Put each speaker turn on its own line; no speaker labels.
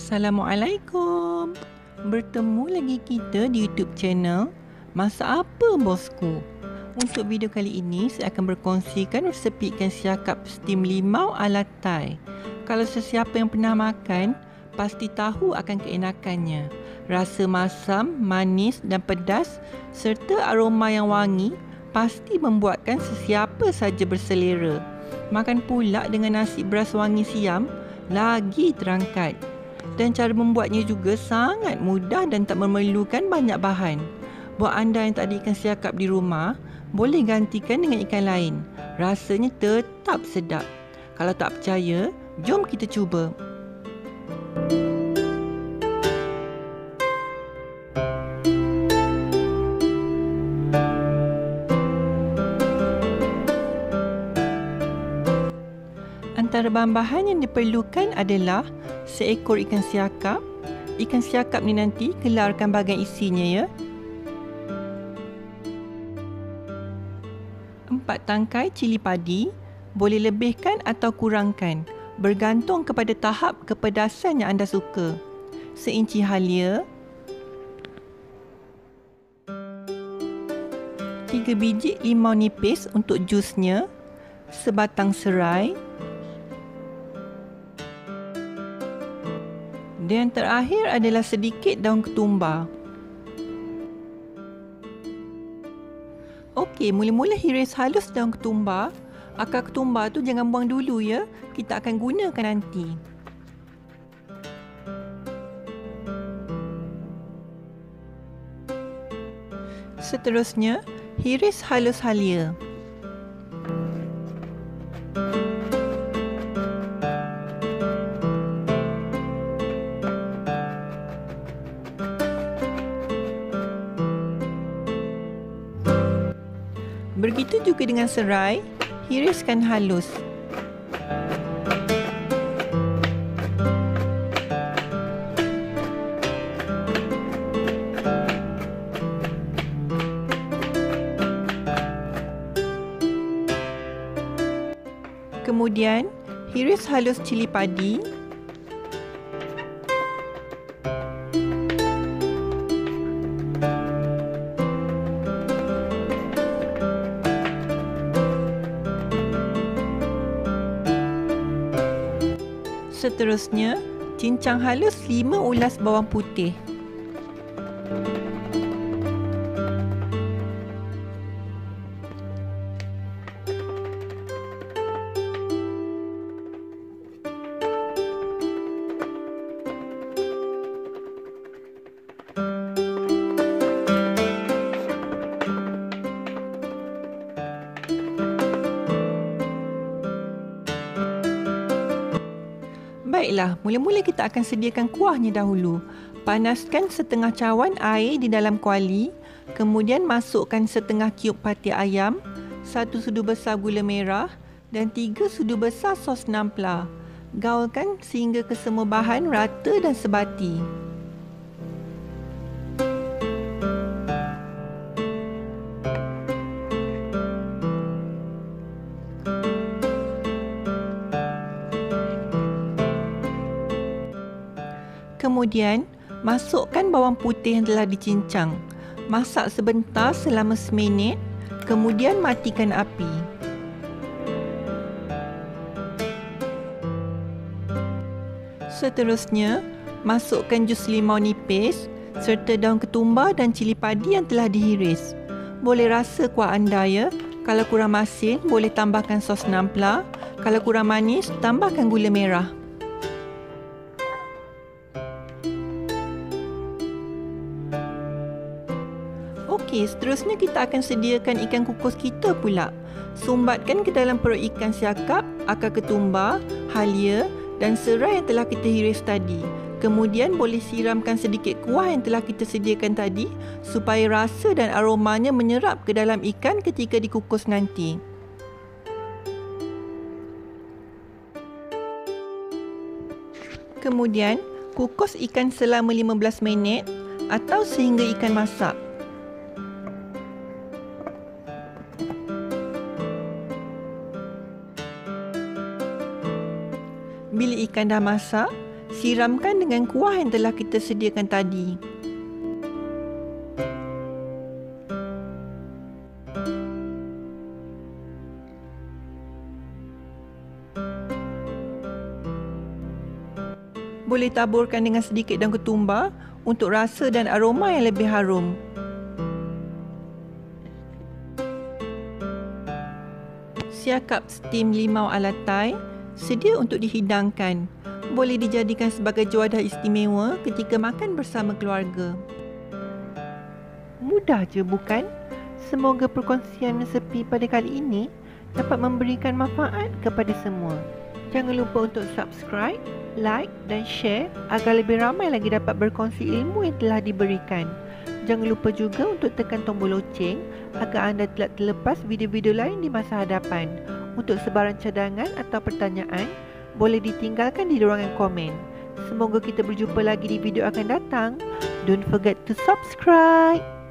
Assalamualaikum. Bertemu lagi kita di YouTube channel Masak Apa Bosku. Untuk video kali ini, saya akan berkongsikan resepi ikan siakap stim limau ala Thai. Kalau sesiapa yang pernah makan, pasti tahu akan keenakannya. Rasa masam, manis dan pedas serta aroma yang wangi pasti membuatkan sesiapa saja berselera. Makan pula dengan nasi beras wangi Siam, lagi terangkat. Dan cara membuatnya juga sangat mudah dan tak memerlukan banyak bahan. Buat anda yang tak ada ikan siakap di rumah, boleh gantikan dengan ikan lain. Rasanya tetap sedap. Kalau tak percaya, jom kita cuba. Antara bahan-bahan yang diperlukan adalah seekor ikan siakap. Ikan siakap ni nanti keluarkan bahagian isinya ya. 4 tangkai cili padi, boleh lebihkan atau kurangkan, bergantung kepada tahap kepedasan yang anda suka. Seinci halia, 3 biji limau nipis untuk jusnya, sebatang serai, dan terakhir adalah sedikit daun ketumbar. Okey, mula-mula hiris halus daun ketumbar. Akar ketumbar tu jangan buang dulu ya. Kita akan gunakan nanti. Seterusnya, hiris halus halia. Begitu juga dengan serai, hiriskan halus. Kemudian, hiris halus cili padi. Seterusnya, cincang halus 5 ulas bawang putih. Baiklah, mula-mula kita akan sediakan kuahnya dahulu. Panaskan setengah cawan air di dalam kuali. Kemudian masukkan setengah kiub patis ayam, 1 sudu besar gula merah dan 3 sudu besar sos nampla. Gaulkan sehingga kesemua bahan rata dan sebati. Kemudian, masukkan bawang putih yang telah dicincang. Masak sebentar selama seminit, kemudian matikan api. Seterusnya, masukkan jus limau nipis serta daun ketumbar dan cili padi yang telah dihiris. Boleh rasa kuah anda ya. Kalau kurang masin, boleh tambahkan sos nampla. Kalau kurang manis, tambahkan gula merah. Okey, seterusnya kita akan sediakan ikan kukus kita pula. Sumbatkan ke dalam perut ikan siakap, akar ketumbar, halia dan serai yang telah kita hiris tadi. Kemudian boleh siramkan sedikit kuah yang telah kita sediakan tadi supaya rasa dan aromanya menyerap ke dalam ikan ketika dikukus nanti. Kemudian, kukus ikan selama 15 minit atau sehingga ikan masak. Bila ikan dah masak, Siramkan dengan kuah yang telah kita sediakan tadi. Boleh taburkan dengan sedikit daun ketumbar untuk rasa dan aroma yang lebih harum. Siakap Stim Limau ala Thai sedia untuk dihidangkan. Boleh dijadikan sebagai juadah istimewa ketika makan bersama keluarga. Mudah je bukan? Semoga perkongsian resepi pada kali ini dapat memberikan manfaat kepada semua. Jangan lupa untuk subscribe, like dan share agar lebih ramai lagi dapat berkongsi ilmu yang telah diberikan. Jangan lupa juga untuk tekan tombol loceng agar anda tidak terlepas video-video lain di masa hadapan. Untuk sebarang cadangan atau pertanyaan, boleh ditinggalkan di ruangan komen. Semoga kita berjumpa lagi di video akan datang. Don't forget to subscribe.